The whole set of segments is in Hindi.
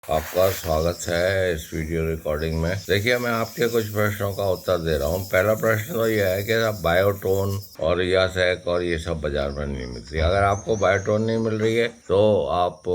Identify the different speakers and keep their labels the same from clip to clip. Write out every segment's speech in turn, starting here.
Speaker 1: आपका स्वागत है इस वीडियो रिकॉर्डिंग में। देखिए, मैं आपके कुछ प्रश्नों का उत्तर दे रहा हूँ। पहला प्रश्न तो यह है कि आप बायोटोन और यासेक और ये सब बाजार में नहीं मिलती। अगर आपको बायोटोन नहीं मिल रही है तो आप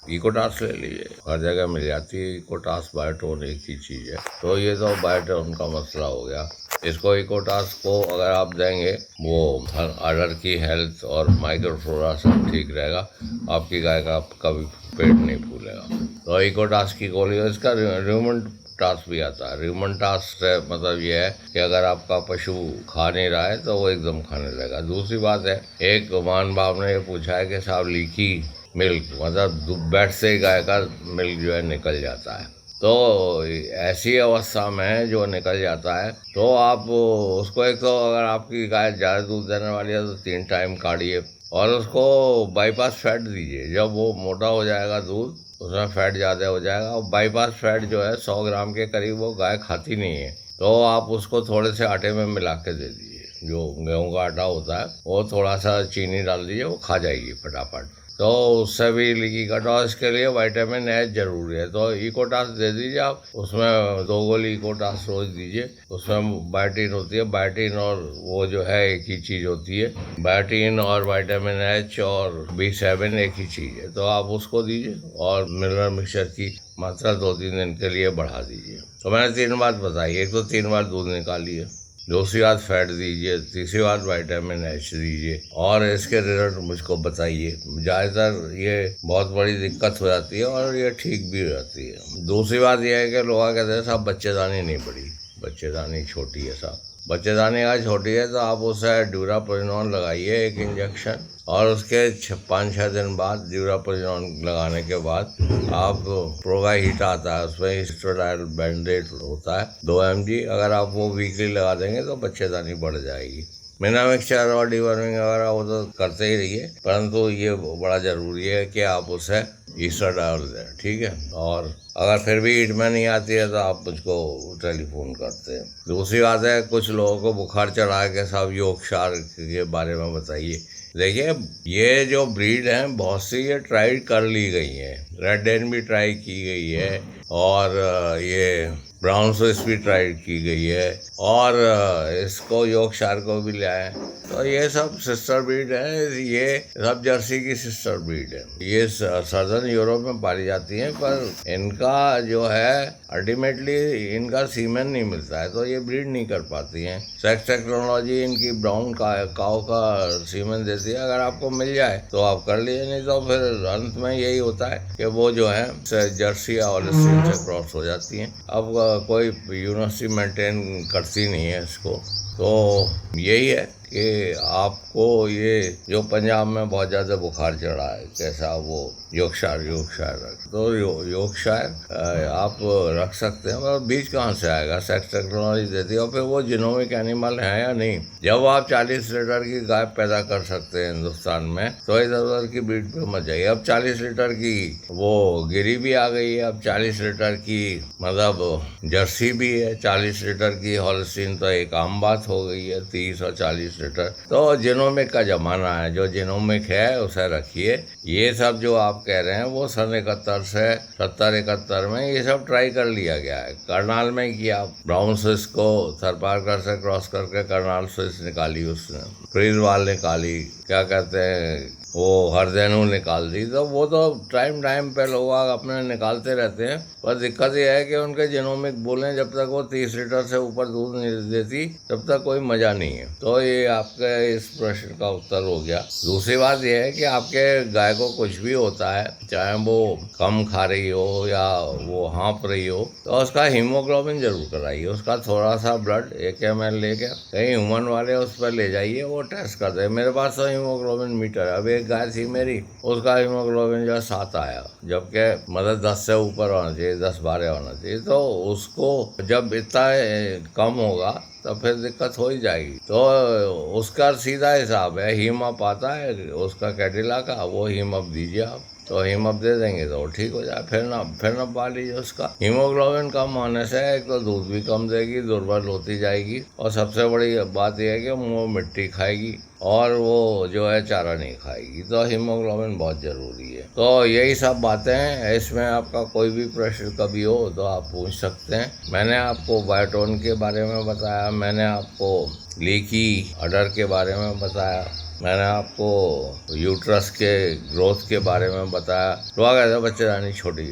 Speaker 1: इकोटास ले लीजिए, हर जगह मिल जाती है। इकोटास बायोटोन एक ही चीज़ है। तो ये तो बायोटोन का मसला हो गया। इसको इकोटास को अगर आप देंगे, वो अडर की हेल्थ और माइक्रोफ्लोरा सब ठीक रहेगा। आपकी गाय का कभी पेट नहीं फूलेगा। तो इकोटास की गोली, इसका र्यूमेटास भी आता है। र्यूमेटास से मतलब ये है कि अगर आपका पशु खा नहीं रहा है तो वो एकदम खाने लगेगा। दूसरी बात है, एक मान बाप ने ये पूछा है कि साहब लीकी मिल्क, मतलब बेड से गाय का मिल्क जो है निकल जाता है। तो ऐसी अवस्था में जो निकल जाता है तो आप उसको, एक तो अगर आपकी गाय ज़्यादा दूध देने वाली है तो 3 टाइम काढ़िए और उसको बाईपास फैट दीजिए। जब वो मोटा हो जाएगा दूध, उसमें फैट ज़्यादा हो जाएगा। और बाईपास फैट जो है 100 ग्राम के करीब वो गाय खाती नहीं है, तो आप उसको थोड़े से आटे में मिला के दे दीजिए। जो गेहूं का आटा होता है वो थोड़ा सा चीनी डाल दीजिए, वो खा जाएगी फटाफट। तो उससे भी लीकी कट। और इसके लिए विटामिन एच जरूरी है, तो इकोटास दे दीजिए आप। उसमें 2 गोली इकोटास रोज दीजिए। उसमें बायोटीन होती है, बायोटीन और वो जो है एक ही चीज़ होती है। बायोटीन और विटामिन एच और B7 एक ही चीज़ है, तो आप उसको दीजिए। और मिनरल मिक्सचर की मात्रा 2-3 दिन के लिए बढ़ा दीजिए। तो मैंने 3 बात बताई। एक तो 3 बार दूध निकालिए, दूसरी बात फैट दीजिए, तीसरी बात विटामिन एच दीजिए, और इसके रिजल्ट मुझको बताइए। ज़्यादातर ये बहुत बड़ी दिक्कत हो जाती है और ये ठीक भी हो जाती है। दूसरी बात यह है कि लोग कहते हैं साहब बच्चेदानी नहीं बढ़ी, बच्चेदानी छोटी है। साहब बच्चेदानी अगर छोटी है तो आप उसे ड्यूराप्रोजिनोन लगाइए, एक इंजेक्शन, और उसके 5-6 दिन बाद ड्यूराप्रोजिनोन लगाने के बाद आप प्रोगा हीट आता है, उसमें हिस्टोडाइल बैंडेड होता है 2 mg। अगर आप वो वीकली लगा देंगे तो बच्चेदानी बढ़ जाएगी। मिनरल मिक्सचर और डिवर्मिंग वगैरह वो तो करते ही रहिए, परंतु ये बड़ा ज़रूरी है कि आप उसे ईस्टरडाइल दें, ठीक है। और अगर फिर भी हीट में नहीं आती है तो आप मुझको टेलीफोन करते हैं। दूसरी बात है, कुछ लोगों को बुखार चढ़ा के साहब योर्कशायर के बारे में बताइए। देखिए, ये जो ब्रीड है बहुत सी ये ट्राई कर ली गई है। रेड डेन भी ट्राई की गई है, और ये ब्राउन स्विस भी ट्राई की गई है, और इसको योर्कशायर को भी लाए। तो ये सब सिस्टर ब्रीड है। ये सब जर्सी की सिस्टर ब्रीड है। ये सदर्न यूरोप में पाली जाती हैं, पर इनका जो है अल्टीमेटली इनका सीमेन नहीं मिलता है, तो ये ब्रीड नहीं कर पाती हैं। सेक्स टेक्नोलॉजी इनकी ब्राउन काऊ का सीमेन देती है। अगर आपको मिल जाए तो आप कर लीजिए, नहीं तो फिर अंत में यही होता है कि वो जो है जर्सी या हॉलिस्टीन से क्रॉस हो जाती हैं। अब कोई यूनिवर्सिटी मेंटेन करती नहीं है इसको। तो यही है कि आपको ये जो पंजाब में बहुत ज़्यादा बुखार चढ़ा है, कैसा वो योर्कशायर तो योर्कशायर आप रख सकते हैं। और बीज कहाँ से आएगा? सेक्स टेक्नोलॉजी देती है। और फिर वो जिनोमिक एनिमल है या नहीं? जब आप 40 लीटर की गाय पैदा कर सकते हैं हिंदुस्तान में, तो इधर उधर की ब्रीड पे मत जाइए। अब 40 लीटर की वो गिरी भी आ गई है। अब 40 लीटर की मतलब जर्सी भी है। 40 लीटर की हॉलिस्टीन तो एक आम बात हो गई है। 30 और 40 लीटर तो जिनोमिक का जमाना है। जो जिनोमिक है उसे रखिए। ये सब जो आप कह रहे हैं वो सन 71 से 70-71 में ये सब ट्राई कर लिया गया है। करनाल में किया, ब्राउन स्विस को थरपारकर से क्रॉस करके करनाल स्विस निकाली, उसने फ्रीजवाल निकाली, क्या कहते हैं वो हरदेनू निकाल दी। तो वो तो टाइम पे लोग अपने निकालते रहते हैं। पर दिक्कत यह है कि उनके जिनोमिक बोलें, जब तक वो 30 लीटर से ऊपर दूध नहीं देती तब तक कोई मज़ा नहीं है। तो ये आपके इस प्रश्न का उत्तर हो गया। दूसरी बात यह है कि आपके गाय को कुछ भी होता है, चाहे वो कम खा रही हो या वो हाँप रही हो, तो उसका हीमोग्लोबिन जरूर कराइए। उसका थोड़ा सा ब्लड 1 ml लेके कहीं ह्यूमन वाले उस पर ले जाइए, वो टेस्ट कर दे। मेरे पास तो हीमोग्लोबिन मीटर है। अब एक गाय थी मेरी, उसका हीमोग्लोबिन जो है 7 आया, जबकि मतलब 10 से ऊपर होना चाहिए, 10-12 होना चाहिए। तो उसको जब इतना कम होगा तो फिर दिक्कत हो ही जाएगी। तो उसका सीधा हिसाब है, हीम अप आता है उसका कैडिला का, वो हीम अप दीजिए आप। तो हीमअप दे देंगे तो वो ठीक हो जाए। फिर नपवा लीजिए उसका। हीमोग्लोबिन कम होने से एक तो दूध भी कम देगी, दुर्बल होती जाएगी, और सबसे बड़ी बात यह है कि वो मिट्टी खाएगी और वो जो है चारा नहीं खाएगी। तो हीमोग्लोबिन बहुत ज़रूरी है। तो यही सब बातें हैं। इसमें आपका कोई भी प्रश्न कभी हो तो आप पूछ सकते हैं। मैंने आपको बायोटोन के बारे में बताया, मैंने आपको लीकी अडर के बारे में बताया, मैंने आपको यूट्रस के ग्रोथ के बारे में बताया। तो आ गया था बच्चेदानी छोटी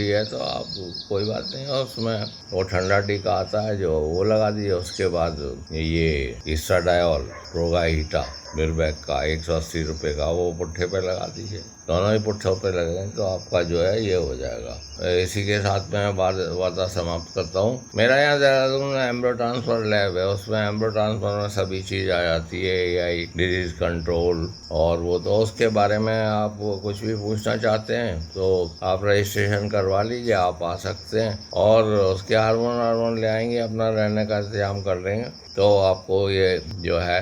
Speaker 1: है तो आप कोई बात नहीं है, उसमें वो ठंडा टीका आता है जो वो लगा दीजिए। उसके बाद ये एस्ट्राडायोल प्रोगाहीटा बिरबैक का 180 रुपये का वो पुट्ठे पे लगा दीजिए। दोनों ही पुट्ठों पे लगेंगे तो आपका जो है ये हो जाएगा। इसी के साथ मैं वार्ता समाप्त करता हूँ। मेरा यहाँ देहरादून में एम्ब्रो ट्रांसफर लैब है, उसमें एम्ब्रो ट्रांसफर में सभी चीज़ आ जाती है, AI डिजीज कंट्रोल और वो। तो उसके बारे में आप कुछ भी पूछना चाहते हैं तो आप रजिस्ट्रेशन करवा लीजिए, आप आ सकते हैं। और उसके हार्मोन ले आएंगे, अपना रहने का इंतजाम कर लेंगे तो आपको ये जो है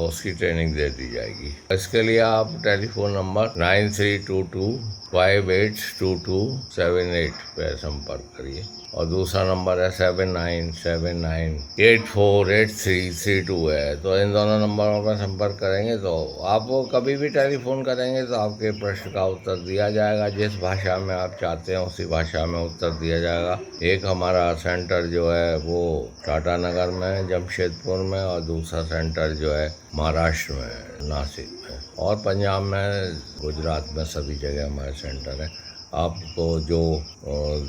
Speaker 1: उसकी ट्रेनिंग दे दी जाएगी। इसके लिए आप टेलीफोन नंबर 9322582278 पर संपर्क करिए, और दूसरा नंबर है 7979848332 है। तो इन दोनों नंबरों पर संपर्क करेंगे तो आप कभी भी टेलीफोन करेंगे तो आपके प्रश्न का उत्तर दिया जाएगा। जिस भाषा में आप चाहते हैं उसी भाषा में उत्तर दिया जाएगा। एक हमारा सेंटर जो है वो टाटा नगर में, जमशेदपुर में, और दूसरा सेंटर जो है महाराष्ट्र में, नासिक में, और पंजाब में, गुजरात में, सभी जगह हमारे सेंटर हैं। आपको जो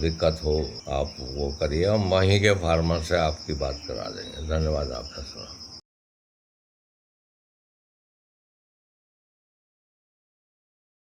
Speaker 1: दिक्कत हो आप वो करिए, हम वहीं के फार्मर से आपकी बात करा देंगे। धन्यवाद आपका।